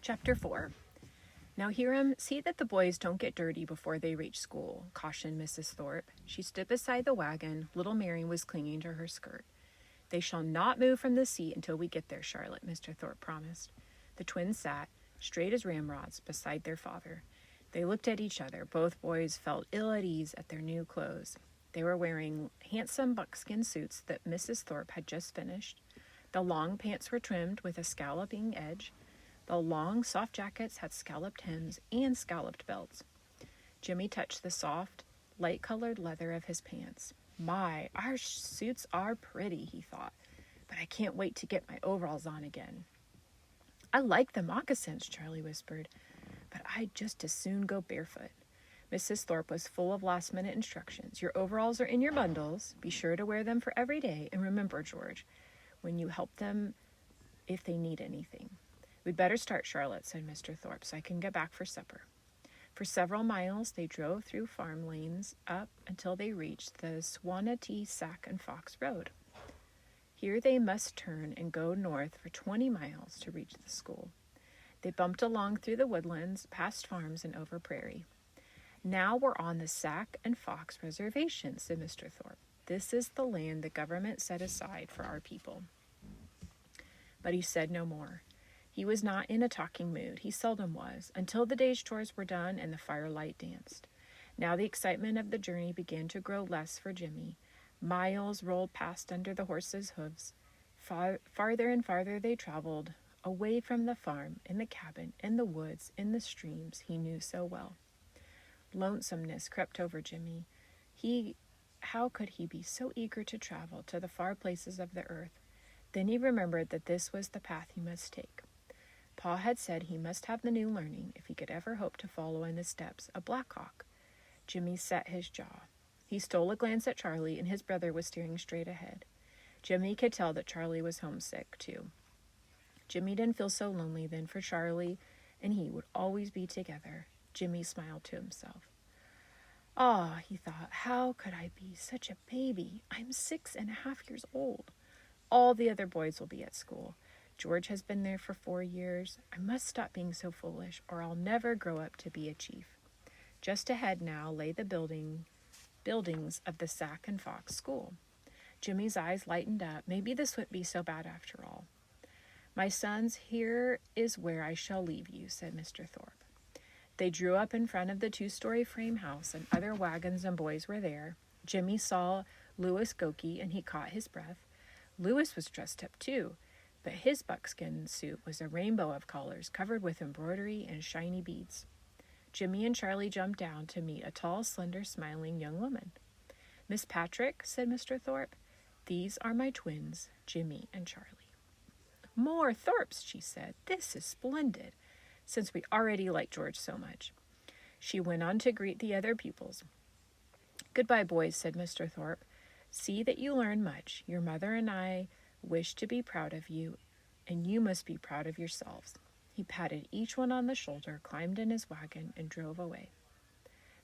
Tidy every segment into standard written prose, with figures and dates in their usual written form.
Chapter 4. Now, Hiram, see that the boys don't get dirty before they reach school, cautioned Mrs. Thorpe. She stood beside the wagon. Little Mary was clinging to her skirt. They shall not move from the seat until we get there, Charlotte, Mr. Thorpe promised. The twins sat, straight as ramrods, beside their father. They looked at each other. Both boys felt ill at ease at their new clothes. They were wearing handsome buckskin suits that Mrs. Thorpe had just finished. The long pants were trimmed with a scalloping edge. The long, soft jackets had scalloped hems and scalloped belts. Jimmy touched the soft, light-colored leather of his pants. My, our suits are pretty, he thought, but I can't wait to get my overalls on again. I like the moccasins, Charlie whispered, but I'd just as soon go barefoot. Mrs. Thorpe was full of last-minute instructions. Your overalls are in your bundles. Be sure to wear them for every day. And remember, George, when you help them if they need anything. We'd better start, Charlotte, said Mr. Thorpe, so I can get back for supper. For several miles, they drove through farm lanes up until they reached the Swanatee Sac and Fox Road. Here they must turn and go north for 20 miles to reach the school. They bumped along through the woodlands, past farms, and over prairie. Now we're on the Sac and Fox Reservation, said Mr. Thorpe. This is the land the government set aside for our people. But he said no more. He was not in a talking mood. He seldom was, until the day's chores were done and the firelight danced. Now the excitement of the journey began to grow less for Jimmy. Miles rolled past under the horses' hooves. Farther and farther they traveled, away from the farm, and the cabin, and the woods, and the streams he knew so well. Lonesomeness crept over Jimmy. How could he be so eager to travel to the far places of the earth? Then he remembered that this was the path he must take. Pa had said he must have the new learning if he could ever hope to follow in the steps of Black Hawk. Jimmy set his jaw. He stole a glance at Charlie, and his brother was staring straight ahead. Jimmy could tell that Charlie was homesick, too. Jimmy didn't feel so lonely then, for Charlie and he would always be together. Jimmy smiled to himself. Ah, he thought, how could I be such a baby? I'm 6.5 years old. All the other boys will be at school. George has been there for 4 years. I must stop being so foolish, or I'll never grow up to be a chief. Just ahead now lay the buildings of the Sac and Fox School. Jimmy's eyes lightened up. Maybe this wouldn't be so bad after all. My sons, here is where I shall leave you, said Mr. Thorpe. They drew up in front of the 2-story frame house, and other wagons and boys were there. Jimmy saw Louis Gokey, and he caught his breath. Louis was dressed up, too, but his buckskin suit was a rainbow of colors covered with embroidery and shiny beads. Jimmy and Charlie jumped down to meet a tall, slender, smiling young woman. Miss Patrick, said Mr. Thorpe, these are my twins, Jimmy and Charlie. More Thorpes, she said. This is splendid, since we already like George so much. She went on to greet the other pupils. Goodbye, boys, said Mr. Thorpe. See that you learn much. Your mother and I wish to be proud of you, and you must be proud of yourselves. He patted each one on the shoulder, climbed in his wagon, and drove away.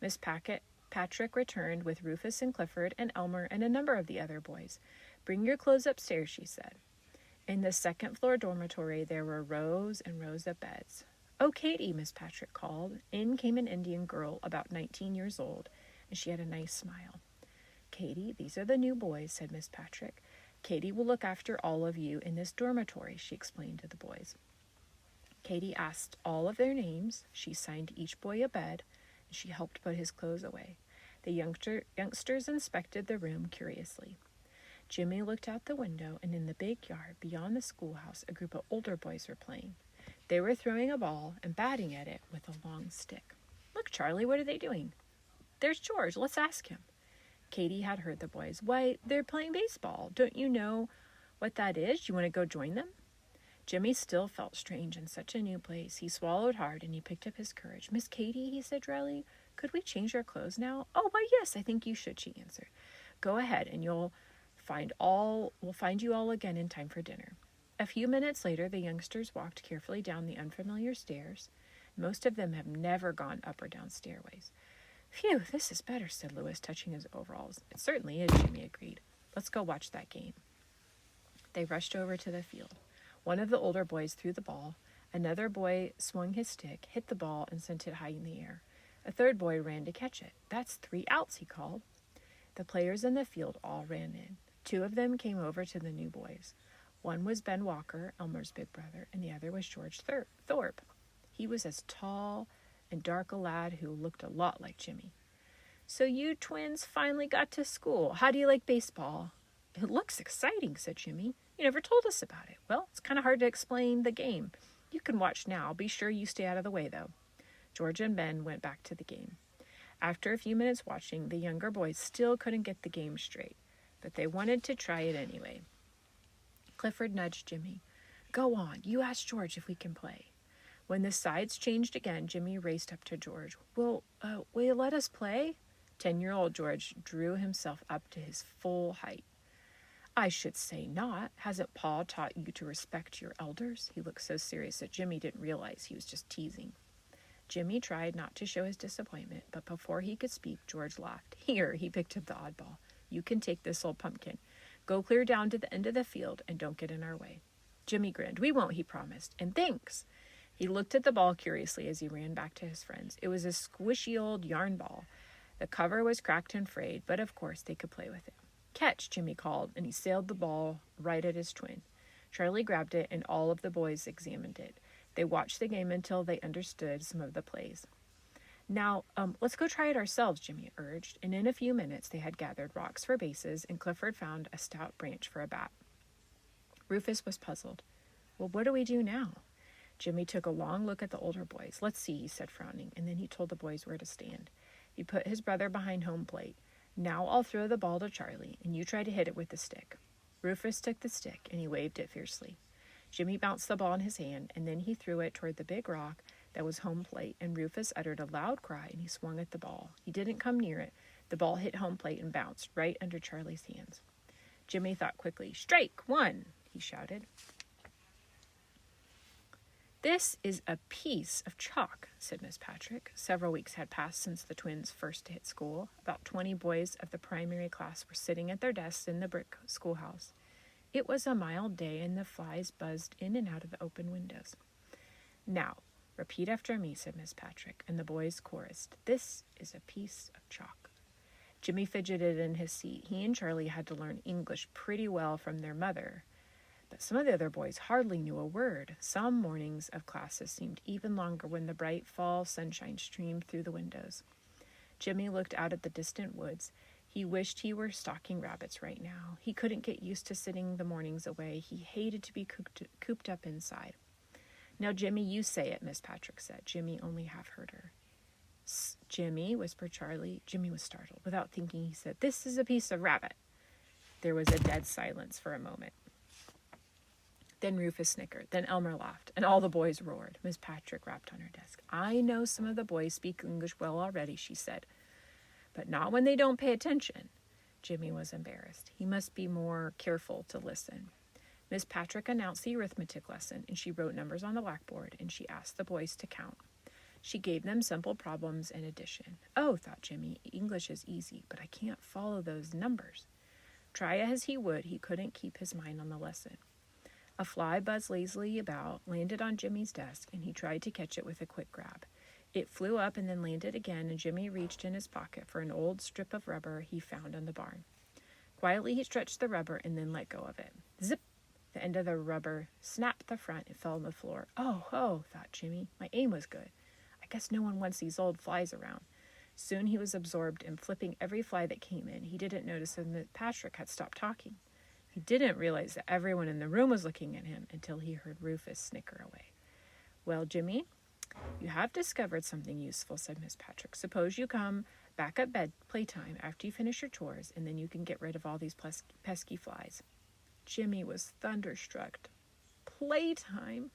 Miss Patrick returned with Rufus and Clifford and Elmer and a number of the other boys. Bring your clothes upstairs, she said. In the second-floor dormitory, there were rows and rows of beds. Oh, Katie, Miss Patrick called. In came an Indian girl about 19 years old, and she had a nice smile. Katie, these are the new boys, said Miss Patrick. Katie will look after all of you in this dormitory, she explained to the boys. Katie asked all of their names. She signed each boy a bed, and she helped put his clothes away. The youngsters inspected the room curiously. Jimmy looked out the window, and in the big yard beyond the schoolhouse, a group of older boys were playing. They were throwing a ball and batting at it with a long stick. Look, Charlie, what are they doing? There's George. Let's ask him. Katie had heard the boys. Why, they're playing baseball. Don't you know what that is? You want to go join them? Jimmy still felt strange in such a new place. He swallowed hard, and he picked up his courage. Miss Katie, he said dryly, could we change our clothes now? Oh, why, yes, I think you should, she answered. Go ahead, and we'll find you all again in time for dinner. A few minutes later, the youngsters walked carefully down the unfamiliar stairs. Most of them have never gone up or down stairways. Phew, this is better, said Louis, touching his overalls. It certainly is, Jimmy agreed. Let's go watch that game. They rushed over to the field. One of the older boys threw the ball. Another boy swung his stick, hit the ball, and sent it high in the air. A third boy ran to catch it. "That's 3 outs," he called. The players in the field all ran in. 2 of them came over to the new boys. One was Ben Walker, Elmer's big brother, and the other was George Thorpe. He was as tall and dark a lad who looked a lot like Jimmy. "So you twins finally got to school. How do you like baseball?" "It looks exciting," said Jimmy. "You never told us about it." "Well, it's kind of hard to explain the game. You can watch now. Be sure you stay out of the way, though." George and Ben went back to the game. After a few minutes watching, the younger boys still couldn't get the game straight, but they wanted to try it anyway. Clifford nudged Jimmy. "Go on, you ask George if we can play." When the sides changed again, Jimmy raced up to George. Will you let us play?" 10-year-old George drew himself up to his full height. "I should say not. Hasn't Pa taught you to respect your elders?" He looked so serious that Jimmy didn't realize he was just teasing. Jimmy tried not to show his disappointment, but before he could speak, George laughed. "Here," he picked up the oddball. "You can take this old pumpkin. Go clear down to the end of the field and don't get in our way." Jimmy grinned. "We won't," he promised. "And thanks." He looked at the ball curiously as he ran back to his friends. It was a squishy old yarn ball. The cover was cracked and frayed, but of course they could play with it. "Catch," Jimmy called, and he sailed the ball right at his twin. Charlie grabbed it, and all of the boys examined it. They watched the game until they understood some of the plays. Now, let's go try it ourselves," Jimmy urged, and in a few minutes they had gathered rocks for bases, and Clifford found a stout branch for a bat. Rufus was puzzled. "Well, what do we do now?" Jimmy took a long look at the older boys. "Let's see," he said, frowning, and then he told the boys where to stand. He put his brother behind home plate. "Now I'll throw the ball to Charlie, and you try to hit it with the stick." Rufus took the stick, and he waved it fiercely. Jimmy bounced the ball in his hand, and then he threw it toward the big rock that was home plate, and Rufus uttered a loud cry, and he swung at the ball. He didn't come near it. The ball hit home plate and bounced right under Charlie's hands. Jimmy thought quickly. "Strike one!" he shouted. "This is a piece of chalk," said Miss Patrick. Several weeks had passed since the twins first hit school. About 20 boys of the primary class were sitting at their desks in the brick schoolhouse. It was a mild day, and the flies buzzed in and out of the open windows. "Now, repeat after me," said Miss Patrick, and the boys chorused, "This is a piece of chalk." Jimmy fidgeted in his seat. He and Charlie had to learn English pretty well from their mother, but some of the other boys hardly knew a word. Some mornings of classes seemed even longer when the bright fall sunshine streamed through the windows. Jimmy looked out at the distant woods. He wished he were stalking rabbits right now. He couldn't get used to sitting the mornings away. He hated to be cooped up inside. "Now, Jimmy, you say it," Miss Patrick said. Jimmy only half heard her. "Jimmy," whispered Charlie. Jimmy was startled. Without thinking, he said, "This is a piece of rabbit." There was a dead silence for a moment. Then Rufus snickered. Then Elmer laughed, and all the boys roared. Miss Patrick rapped on her desk. "I know some of the boys speak English well already," she said, "but not when they don't pay attention." Jimmy was embarrassed. He must be more careful to listen. Miss Patrick announced the arithmetic lesson, and she wrote numbers on the blackboard, and she asked the boys to count. She gave them simple problems and addition. "Oh," thought Jimmy, "English is easy, but I can't follow those numbers." Try as he would, he couldn't keep his mind on the lesson. A fly buzzed lazily about, landed on Jimmy's desk, and he tried to catch it with a quick grab. It flew up and then landed again, and Jimmy reached in his pocket for an old strip of rubber he found in the barn. Quietly, he stretched the rubber and then let go of it. Zip! The end of the rubber snapped the front and fell on the floor. Oh, thought Jimmy. My aim was good. I guess no one wants these old flies around. Soon he was absorbed in flipping every fly that came in. He didn't notice that Miss Patrick had stopped talking. He didn't realize that everyone in the room was looking at him until he heard Rufus snicker away. "Well, Jimmy, you have discovered something useful," said Miss Patrick. "Suppose you come back at playtime after you finish your chores, and then you can get rid of all these pesky flies." Jimmy was thunderstruck. Playtime?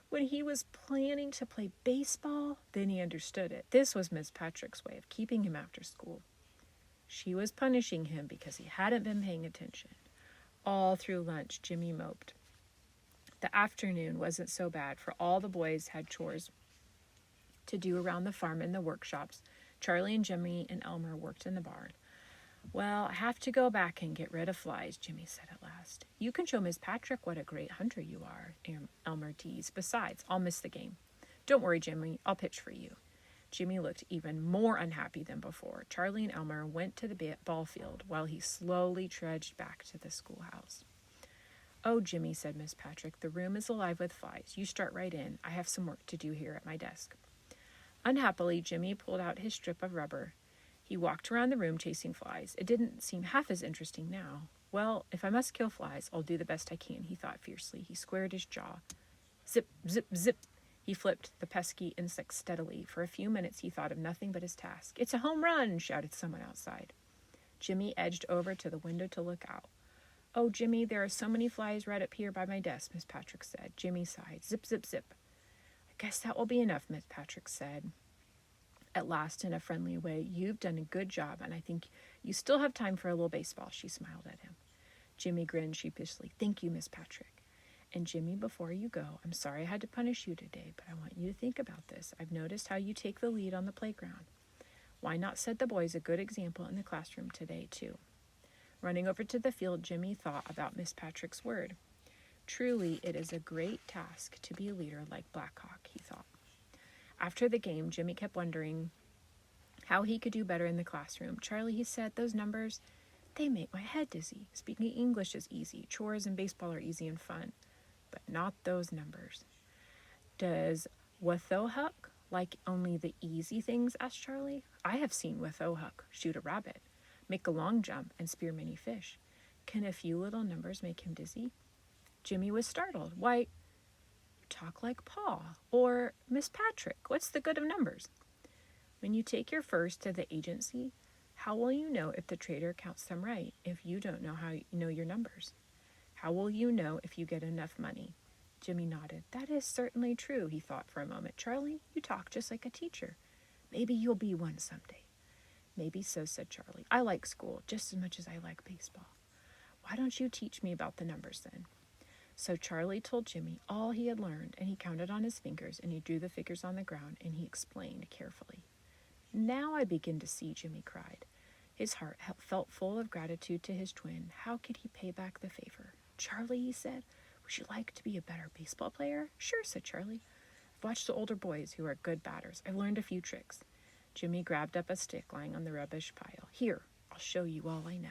When he was planning to play baseball? Then he understood it. This was Miss Patrick's way of keeping him after school. She was punishing him because he hadn't been paying attention. All through lunch, Jimmy moped. The afternoon wasn't so bad, for all the boys had chores to do around the farm and the workshops. Charlie and Jimmy and Elmer worked in the barn. Well, I have to go back and get rid of flies, Jimmy said at last. You can show Miss Patrick what a great hunter you are, Elmer teased. Besides, I'll miss the game. Don't worry, Jimmy, I'll pitch for you. Jimmy looked even more unhappy than before. Charlie and Elmer went to the ball field while he slowly trudged back to the schoolhouse. Oh, Jimmy, said Miss Patrick, the room is alive with flies. You start right in. I have some work to do here at my desk. Unhappily, Jimmy pulled out his strip of rubber. He walked around the room chasing flies. It didn't seem half as interesting now. Well, if I must kill flies, I'll do the best I can, he thought fiercely. He squared his jaw. Zip, zip, zip. He flipped the pesky insect steadily. For a few minutes he thought of nothing but his task. It's a home run, shouted someone outside. Jimmy edged over to the window to look out. Oh, Jimmy, there are so many flies right up here by my desk, Miss Patrick said. Jimmy sighed. Zip, zip, zip. I guess that will be enough, Miss Patrick said. At last, in a friendly way, you've done a good job, and I think you still have time for a little baseball, she smiled at him. Jimmy grinned sheepishly. Thank you, Miss Patrick. And Jimmy, before you go, I'm sorry I had to punish you today, but I want you to think about this. I've noticed how you take the lead on the playground. Why not set the boys a good example in the classroom today, too? Running over to the field, Jimmy thought about Miss Patrick's word. Truly, it is a great task to be a leader like Blackhawk, he thought. After the game, Jimmy kept wondering how he could do better in the classroom. Charlie, he said, those numbers, they make my head dizzy. Speaking English is easy. Chores and baseball are easy and fun. But not those numbers. Does Wathohuk like only the easy things? Asked Charlie. I have seen Wathohuk shoot a rabbit, make a long jump, and spear many fish. Can a few little numbers make him dizzy? Jimmy was startled. Why, talk like Pa or Miss Patrick. What's the good of numbers? When you take your furs to the agency, how will you know if the trader counts them right if you don't know how you know your numbers? How will you know if you get enough money? Jimmy nodded. That is certainly true, he thought for a moment. Charlie, you talk just like a teacher. Maybe you'll be one someday. Maybe so, said Charlie. I like school just as much as I like baseball. Why don't you teach me about the numbers then? So Charlie told Jimmy all he had learned, and he counted on his fingers, and he drew the figures on the ground, and he explained carefully. Now I begin to see, Jimmy cried. His heart felt full of gratitude to his twin. How could he pay back the favor? Charlie, he said, would you like to be a better baseball player? Sure, said Charlie. I've watched the older boys who are good batters. I've learned a few tricks. Jimmy grabbed up a stick lying on the rubbish pile. Here, I'll show you all I know.